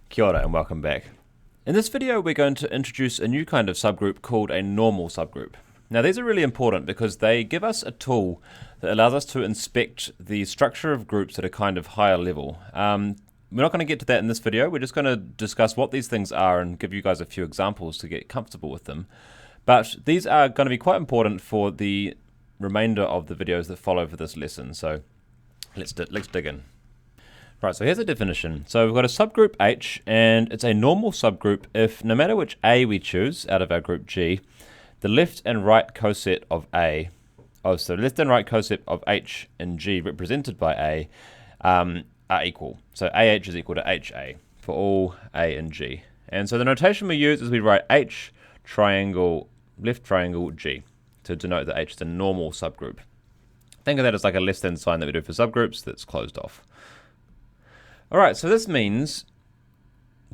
Kia ora and welcome back. In this video we're going to introduce a new kind of subgroup called a normal subgroup. Now these are really important because they give us a tool that allows us to inspect the structure of groups at a kind of higher level. We're not going to get to that in this video, we're just going to discuss what these things are and give you guys a few examples to get comfortable with them. But these are going to be quite important for the remainder of the videos that follow for this lesson, so let's dig in. Right, so here's a definition. So we've got a subgroup H, and it's a normal subgroup if no matter which A we choose out of our group G, the left and right coset of A, so left and right coset of H and G represented by A are equal. So AH is equal to HA for all A and G. And so the notation we use is we write H triangle, left triangle G to denote that H is a normal subgroup. Think of that as like a less than sign that we do for subgroups that's closed off. Alright, so this means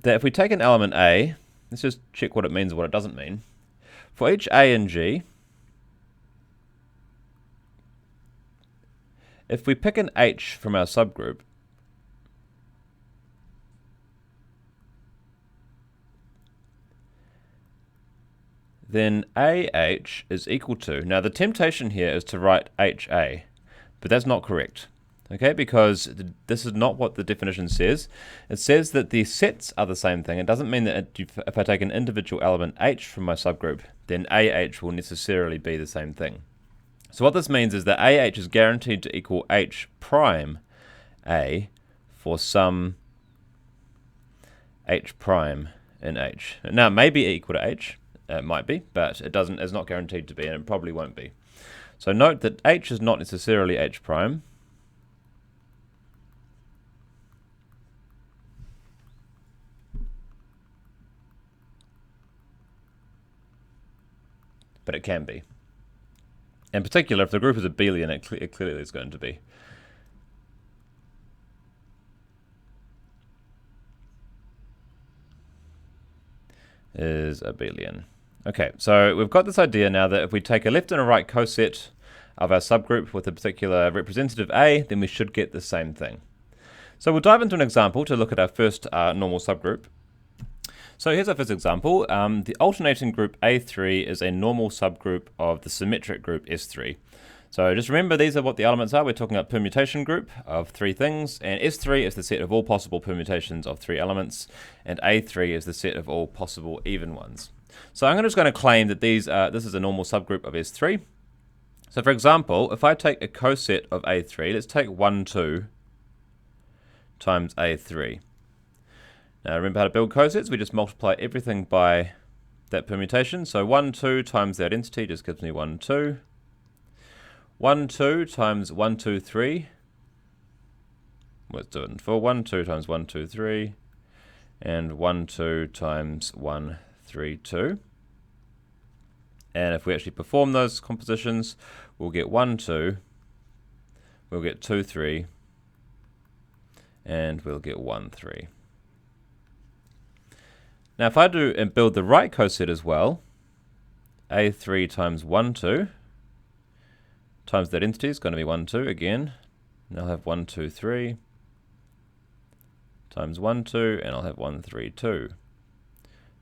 that if we take an element A, let's just check what it means and what it doesn't mean. For each A and G, if we pick an H from our subgroup, then AH is equal to, now the temptation here is to write HA, but that's not correct. Okay, because this is not what the definition says. It says that the sets are the same thing. It doesn't mean that if I take an individual element H from my subgroup, then AH will necessarily be the same thing. So what this means is that AH is guaranteed to equal H prime A for some H prime in H. Now, it may be equal to H. It might be, but it's not guaranteed to be, and it probably won't be. So note that H is not necessarily H prime. But it can be. In particular, if the group is abelian, it clearly is going to be. Is abelian. Okay, so we've got this idea now that if we take a left and a right coset of our subgroup with a particular representative A, then we should get the same thing. So we'll dive into an example to look at our first normal subgroup. So here's our first example. The alternating group A3 is a normal subgroup of the symmetric group S3. So just remember, these are what the elements are. We're talking about permutation group of three things, and S3 is the set of all possible permutations of three elements, and A3 is the set of all possible even ones. So I'm just going to claim that this is a normal subgroup of S3. So for example, if I take a coset of A3, let's take 1, 2 times A3. Now remember how to build cosets, we just multiply everything by that permutation. So 1, 2 times the identity just gives me 1, 2. 1, 2 times 1, 2, 3. Let's do it in full. 1, 2 times 1, 2, 3. And 1, 2 times 1, 3, 2. And if we actually perform those compositions, we'll get 1, 2. We'll get 2, 3. And we'll get 1, 3. Now if I do and build the right coset as well, A3 times 1, 2, times that entity is going to be 1, 2 again. And I'll have 1, 2, 3, times 1, 2, and I'll have 1, 3, 2,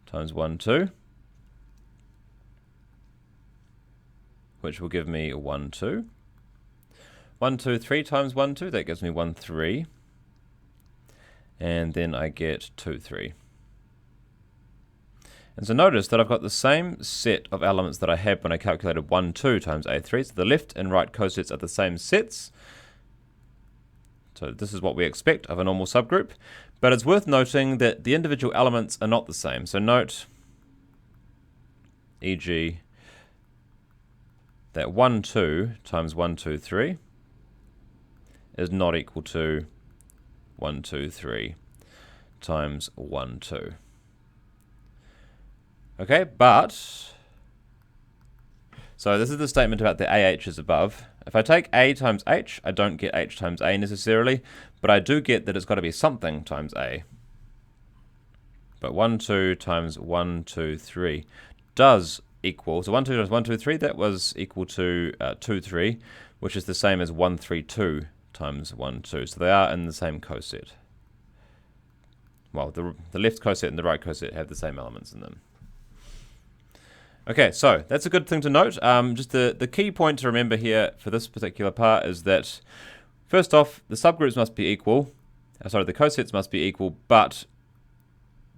times 1, 2, which will give me 1, 2. 1, 2, 3 times 1, 2, that gives me 1, 3. And then I get 2, 3. And so notice that I've got the same set of elements that I had when I calculated 1, 2 times A3. So the left and right cosets are the same sets. So this is what we expect of a normal subgroup. But it's worth noting that the individual elements are not the same. So note, e.g., that 1, 2 times 1, 2, 3 is not equal to 1, 2, 3 times 1, 2. Okay, but, so this is the statement about the AHs above. If I take A times H, I don't get H times A necessarily, but I do get that it's got to be something times A. But 1, 2 times 1, 2, 3 does equal, so 1, 2 times 1, 2, 3, that was equal to 2, 3, which is the same as 1, 3, 2 times 1, 2. So they are in the same coset. well, the left coset and the right coset have the same elements in them. Okay, so that's a good thing to note. Just the key point to remember here for this particular part is that, first off, the subgroups must be equal. Sorry, the cosets must be equal, but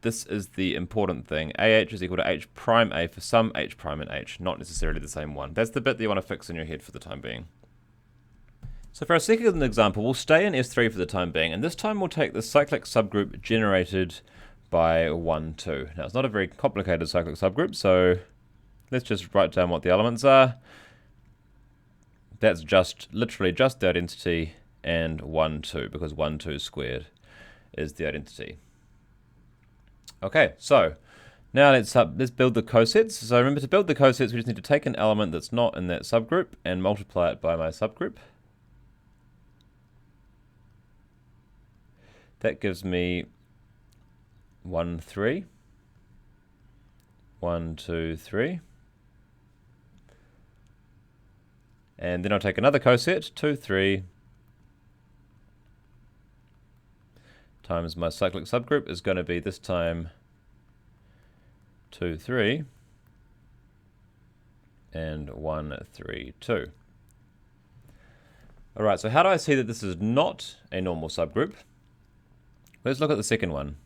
this is the important thing. AH is equal to H prime A for some H prime and H, not necessarily the same one. That's the bit that you want to fix in your head for the time being. So for our second example, we'll stay in S3 for the time being, and this time we'll take the cyclic subgroup generated by 1, 2. Now, it's not a very complicated cyclic subgroup, so let's just write down what the elements are. That's literally just the identity and 1, 2, because 1, 2 squared is the identity. Okay, so now let's build the cosets. So remember, to build the cosets, we just need to take an element that's not in that subgroup and multiply it by my subgroup. That gives me 1, 3. 1, 2, 3. And then I'll take another coset, 2, 3, times my cyclic subgroup is going to be this time 2, 3, and 1, 3, 2. All right, so how do I see that this is not a normal subgroup? Let's look at the second one.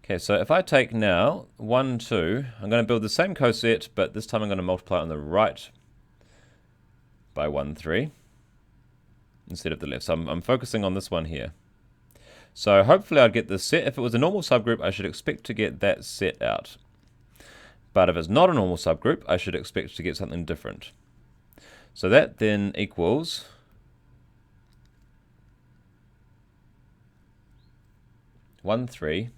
Okay, so if I take now 1, 2, I'm going to build the same coset, but this time I'm going to multiply on the right by 1, 3 instead of the left. So I'm focusing on this one here. So hopefully I'd get this set. If it was a normal subgroup, I should expect to get that set out. But if it's not a normal subgroup, I should expect to get something different. So that then equals 1, 3.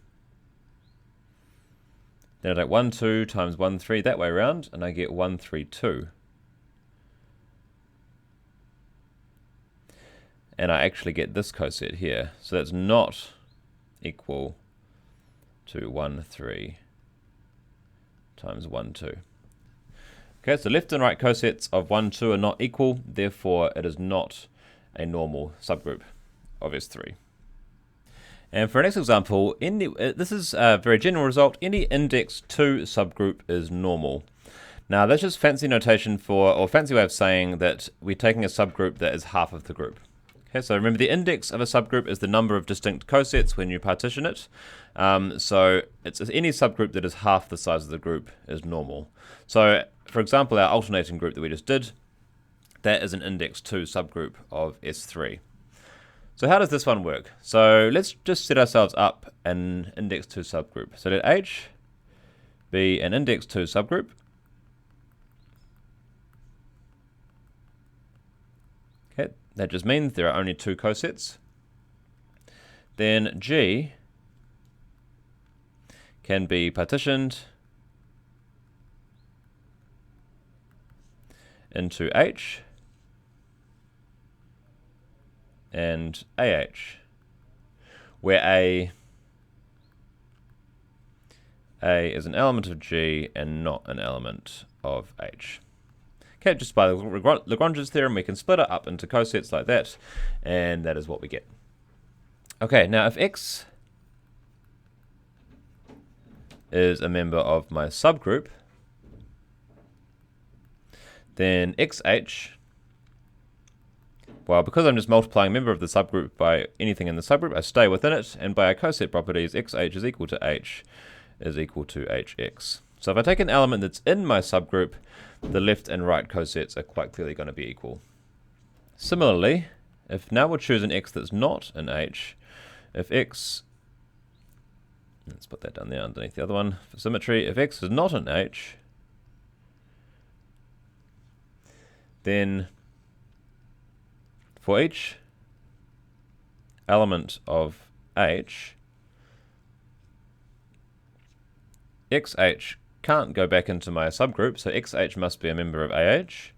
Then I take 1, 2 times 1, 3 that way around, and I get 1, 3, 2. And I actually get this coset here. So that's not equal to 1, 3 times 1, 2. Okay, so left and right cosets of 1, 2 are not equal, therefore it is not a normal subgroup of S3. And for our next example, this is a very general result. Any index 2 subgroup is normal. Now that's just fancy notation or fancy way of saying that we're taking a subgroup that is half of the group. Okay, so remember the index of a subgroup is the number of distinct cosets when you partition it. So it's any subgroup that is half the size of the group is normal. So for example, our alternating group that we just did, that is an index 2 subgroup of S3. So how does this one work? So let's just set ourselves up an index 2 subgroup. So let H be an index 2 subgroup. Okay, that just means there are only 2 cosets. Then G can be partitioned into H and AH, where A is an element of G and not an element of H. Okay, just by the Lagrange's theorem, we can split it up into cosets like that, and that is what we get. Okay, now if X is a member of my subgroup, then XH, well, because I'm just multiplying a member of the subgroup by anything in the subgroup, I stay within it, and by our coset properties, XH is equal to H is equal to HX. So if I take an element that's in my subgroup, the left and right cosets are quite clearly going to be equal. Similarly, if now we'll choose an X that's not an H, if X, let's put that down there underneath the other one for symmetry, if X is not an H, then for each element of H, XH can't go back into my subgroup, so XH must be a member of AH.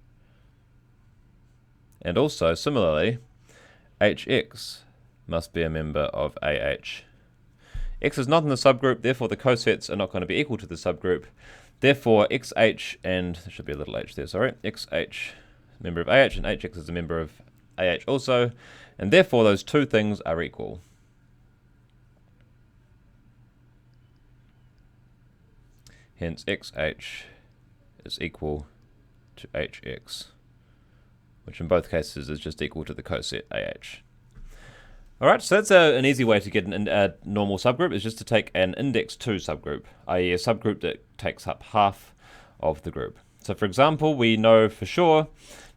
And also, similarly, HX must be a member of AH. X is not in the subgroup, therefore the cosets are not going to be equal to the subgroup. Therefore, XH and, there should be a little h there, sorry, XH, member of AH, and HX is a member of AH also, and therefore those two things are equal. Hence XH is equal to HX, which in both cases is just equal to the coset AH. Alright, so that's an easy way to get a normal subgroup, is just to take an index 2 subgroup, i.e. a subgroup that takes up half of the group. So for example, we know for sure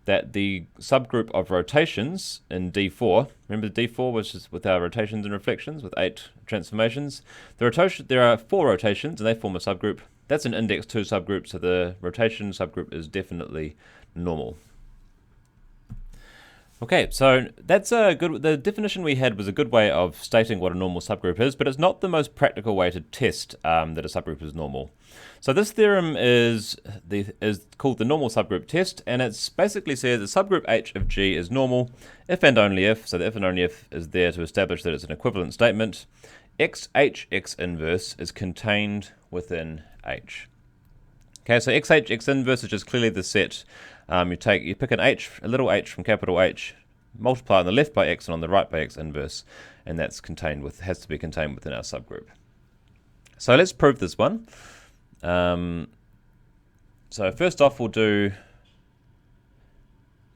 that the subgroup of rotations in D4, remember D4 was just with our rotations and reflections with 8 transformations. There are 4 rotations and they form a subgroup. That's an index 2 subgroup, so the rotation subgroup is definitely normal. Okay, so that's the definition we had was a good way of stating what a normal subgroup is, but it's not the most practical way to test that a subgroup is normal. So this theorem is called the normal subgroup test, and it basically says that subgroup H of G is normal if and only if, so the if and only if is there to establish that it's an equivalent statement, XH X inverse is contained within H. Okay, so XH X inverse is just clearly the set. You pick a little h from capital H, multiply on the left by x and on the right by x inverse, and that's has to be contained within our subgroup. So let's prove this one. So first off, we'll do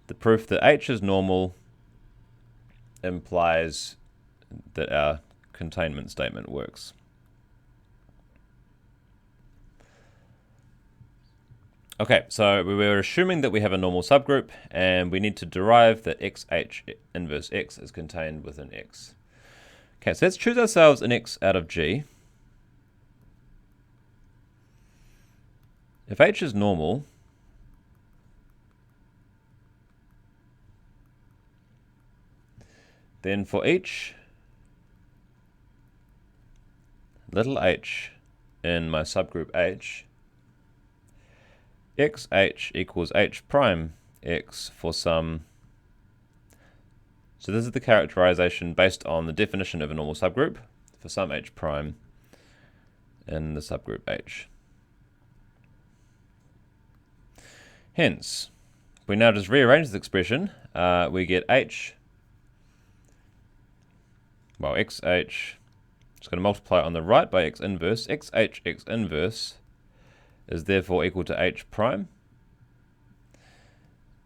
the proof that H is normal implies that our containment statement works. Okay, so we were assuming that we have a normal subgroup, and we need to derive that XH inverse X is contained within X. Okay, so let's choose ourselves an X out of G. If H is normal, then for each little h in my subgroup H, XH equals H prime X for some. So this is the characterization based on the definition of a normal subgroup for some H prime in the subgroup H. Hence, we now just rearrange this expression. We get H, well, XH, just going to multiply on the right by X inverse. XH X inverse is therefore equal to H prime.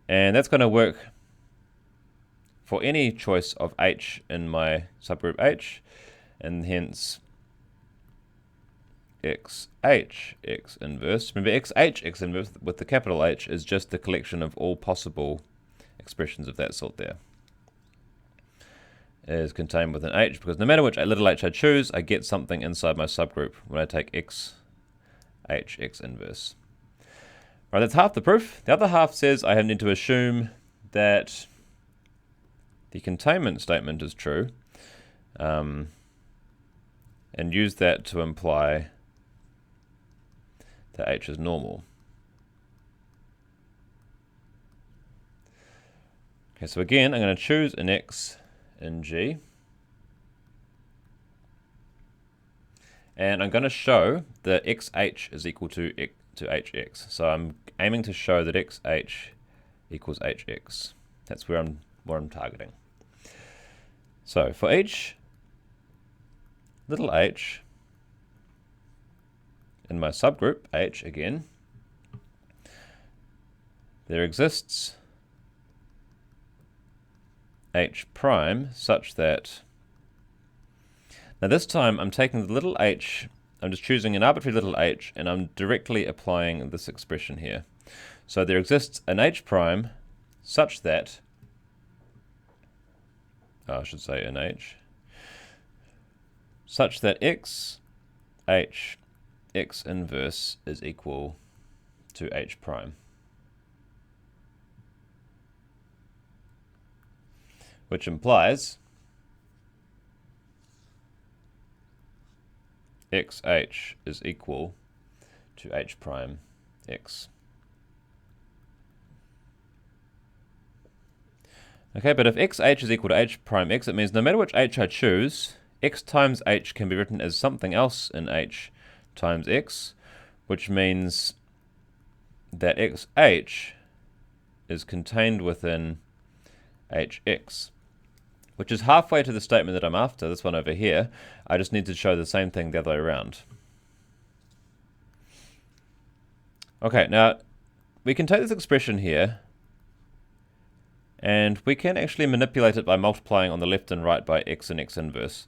And that's going to work for any choice of H in my subgroup H, and hence XH X inverse. Remember, XH X inverse with the capital H is just the collection of all possible expressions of that sort there. Is contained within H, because no matter which little h I choose, I get something inside my subgroup when I take XH X inverse. Right, that's half the proof. The other half says I need to assume that the containment statement is true, and use that to imply that H is normal. Okay, so again, I'm going to choose an X in G, and I'm going to show that XH is equal to HX. So I'm aiming to show that XH equals HX. That's where I'm targeting. So for each little h in my subgroup H again, there exists H prime such that, now this time I'm taking the little h, I'm just choosing an arbitrary little h, and I'm directly applying this expression here. So there exists an H prime such that, I should say an H, such that XH X inverse is equal to H prime. Which implies XH is equal to H prime X. Okay, but if XH is equal to H prime X, it means no matter which H I choose, X times H can be written as something else in H times X, which means that XH is contained within hx, which is halfway to the statement that I'm after, this one over here. I just need to show the same thing the other way around. Okay, now we can take this expression here and we can actually manipulate it by multiplying on the left and right by x and x inverse.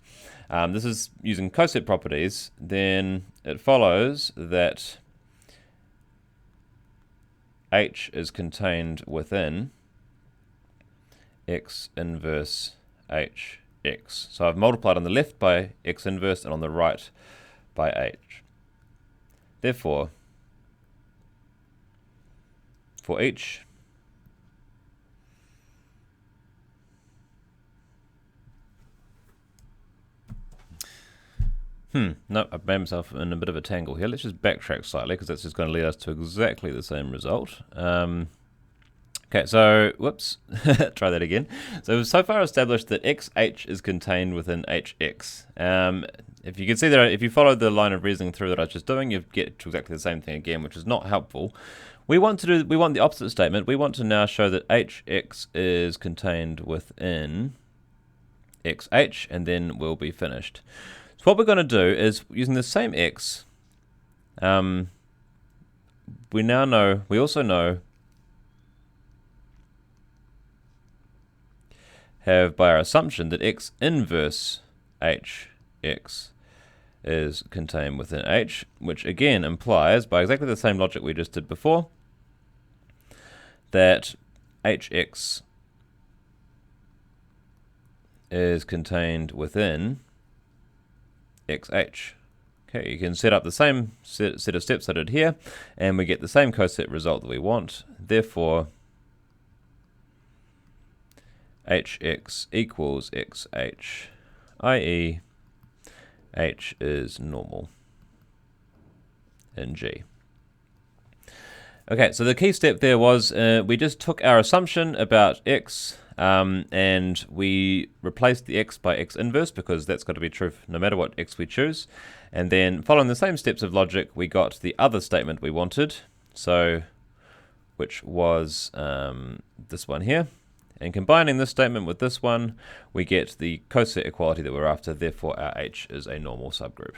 This is using coset properties. Then it follows that h is contained within x inverse hx. So I've multiplied on the left by x inverse and on the right by h. Therefore, for each no, I've made myself in a bit of a tangle here. Let's just backtrack slightly because that's just going to lead us to exactly the same result. Okay, so, whoops, try that again. So we've so far established that xh is contained within hx. If you can see there, if you follow the line of reasoning through that I was just doing, you get to exactly the same thing again, which is not helpful. We want the opposite statement. We want to now show that hx is contained within xh, and then we'll be finished. So what we're going to do is, using the same x, we also know, have by our assumption that x inverse hx is contained within h, which again implies, by exactly the same logic we just did before, that hx is contained within xh. Okay, you can set up the same set of steps I did here, and we get the same coset result that we want. Therefore, hx equals xh, i.e. h is normal in G. Okay, so the key step there was we just took our assumption about x and we replaced the x by x inverse because that's got to be true no matter what x we choose. And then following the same steps of logic, we got the other statement we wanted, so which was this one here. And combining this statement with this one, we get the coset equality that we're after. Therefore, our H is a normal subgroup.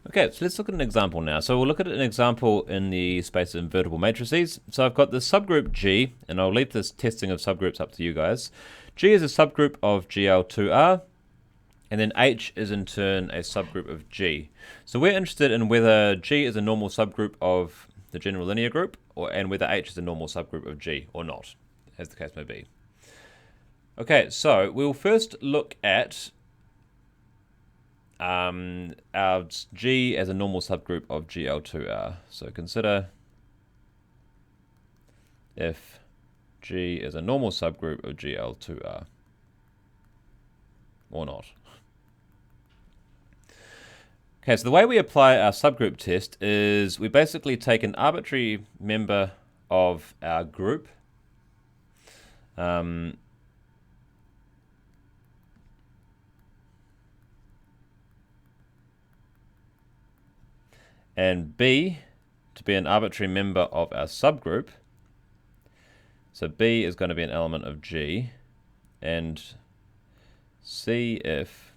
Okay, so let's look at an example now. So we'll look at an example in the space of invertible matrices. So I've got the subgroup G, and I'll leave this testing of subgroups up to you guys. G is a subgroup of GL2R, and then H is in turn a subgroup of G. So we're interested in whether G is a normal subgroup of the general linear group, and whether H is a normal subgroup of G or not, as the case may be. Okay, so we'll first look at our G as a normal subgroup of GL2R. So consider if G is a normal subgroup of GL2R or not. Okay, so the way we apply our subgroup test is we basically take an arbitrary member of our group, and B to be an arbitrary member of our subgroup. So B is going to be an element of G, and see if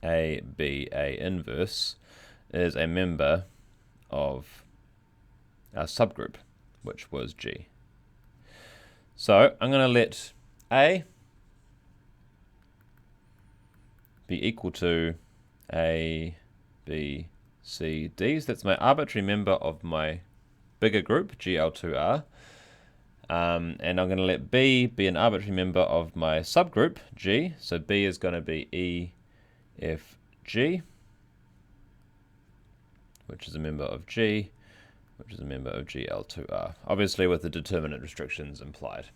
A, B, A inverse is a member of our subgroup, which was G. So I'm going to let A be equal to A, B, C, D. So that's my arbitrary member of my bigger group, GL2R. And I'm going to let B be an arbitrary member of my subgroup, G. So B is going to be E, F, G, which is a member of G, which is a member of GL2R, obviously with the determinant restrictions implied.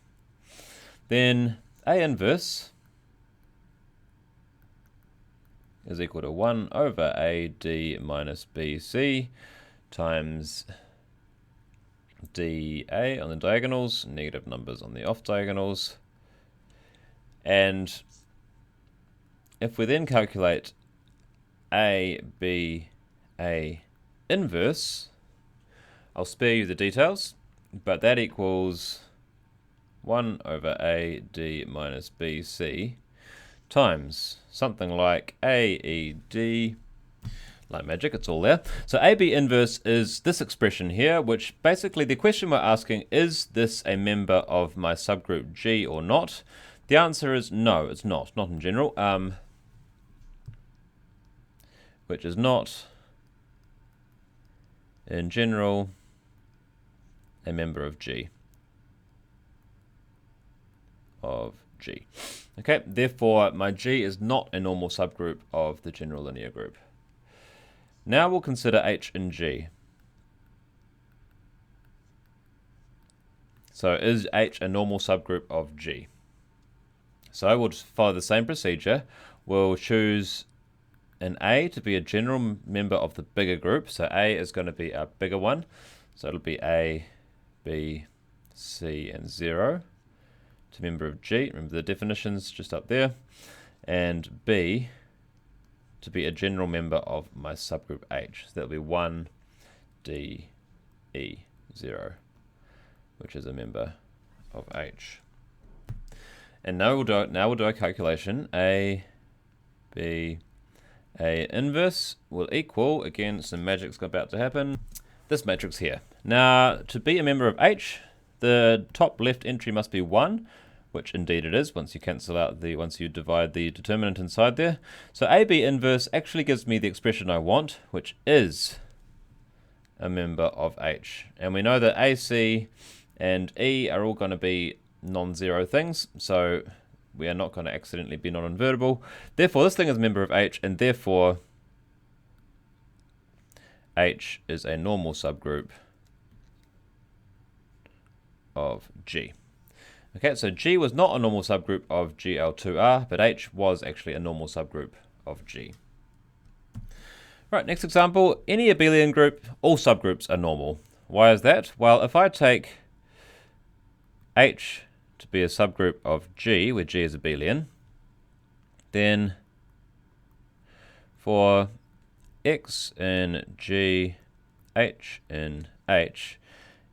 Then A inverse is equal to 1 over AD minus BC times DA on the diagonals, negative numbers on the off diagonals. And if we then calculate A, B, A inverse, I'll spare you the details, but that equals 1 over AD minus BC times something like AED, like magic, it's all there. So AB inverse is this expression here, which basically the question we're asking, is this a member of my subgroup G or not? The answer is no, it's not in general, which is not in general a member of G. Okay, therefore my G is not a normal subgroup of the general linear group. Now we'll consider H and G. So is H a normal subgroup of G? So we'll just follow the same procedure. We'll choose an A to be a general member of the bigger group. So A is going to be our bigger one. So it'll be A, B, C, and 0 to member of G. Remember the definitions just up there. And B to be a general member of my subgroup H. So that'll be 1, D, E, 0, which is a member of H. And now we'll do a calculation. A, B, A inverse will equal, again, some magic's about to happen, this matrix here. Now, to be a member of H, the top left entry must be 1, which indeed it is once you cancel out once you divide the determinant inside there. So AB inverse actually gives me the expression I want, which is a member of H. And we know that AC and E are all going to be non-zero things, so we are not going to accidentally be non-invertible. Therefore, this thing is a member of H, and therefore H is a normal subgroup of G. Okay, so G was not a normal subgroup of GL2R, but H was actually a normal subgroup of G. Right, next example, any abelian group, all subgroups are normal. Why is that? Well, if I take H to be a subgroup of G, where G is abelian, then for X in G, H in H,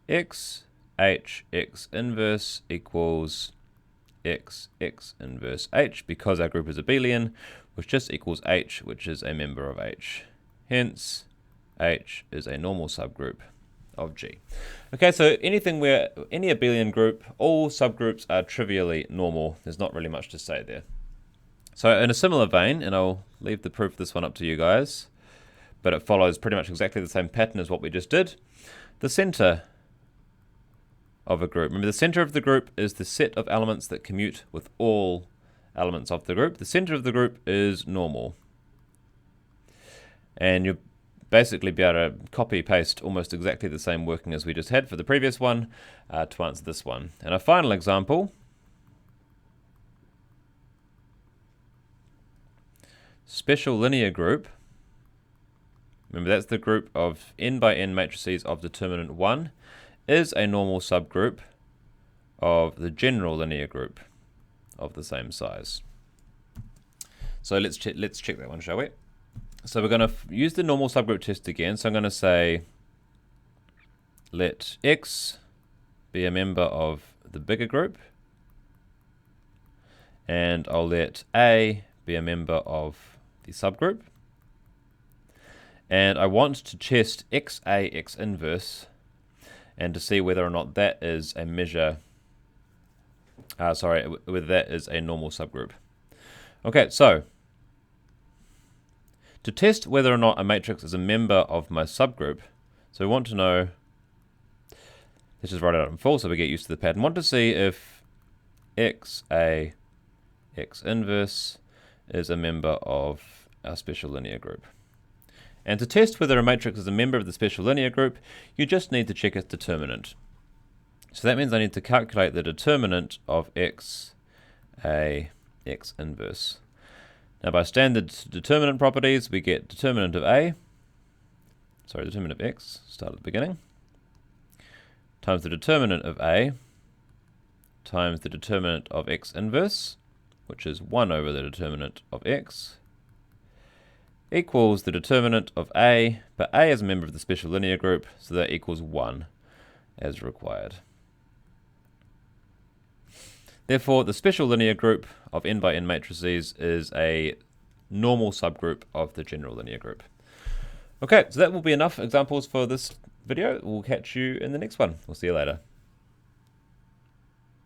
X, H, X inverse equals X, X inverse H, because our group is abelian, which just equals H, which is a member of H. Hence, H is a normal subgroup of G. Okay, so anything where any abelian group, all subgroups are trivially normal. There's not really much to say there. So in a similar vein, and I'll leave the proof of this one up to you guys, but it follows pretty much exactly the same pattern as what we just did. The center of a group. Remember, the center of the group is the set of elements that commute with all elements of the group. The center of the group is normal. And you'll basically be able to copy paste almost exactly the same working as we just had for the previous one to answer this one. And a final example, special linear group. Remember, that's the group of n by n matrices of determinant 1 is a normal subgroup of the general linear group of the same size. So let's check that one, shall we? So we're going to use the normal subgroup test again. So I'm going to say let X be a member of the bigger group, and I'll let A be a member of the subgroup. And I want to test XA X inverse and to see whether or not that is a measure, whether that is a normal subgroup. Okay, so to test whether or not a matrix is a member of my subgroup, so we want to know, let's just write it out in full so we get used to the pattern. I want to see if XA X inverse is a member of our special linear group. And to test whether a matrix is a member of the special linear group, you just need to check its determinant. So that means I need to calculate the determinant of X, A, X inverse. Now by standard determinant properties, we get determinant of determinant of X, start at the beginning, times the determinant of A, times the determinant of X inverse, which is 1 over the determinant of X, equals the determinant of A, but A is a member of the special linear group, so that equals 1 as required. Therefore, the special linear group of n by n matrices is a normal subgroup of the general linear group. Okay, so that will be enough examples for this video. We'll catch you in the next one. We'll see you later.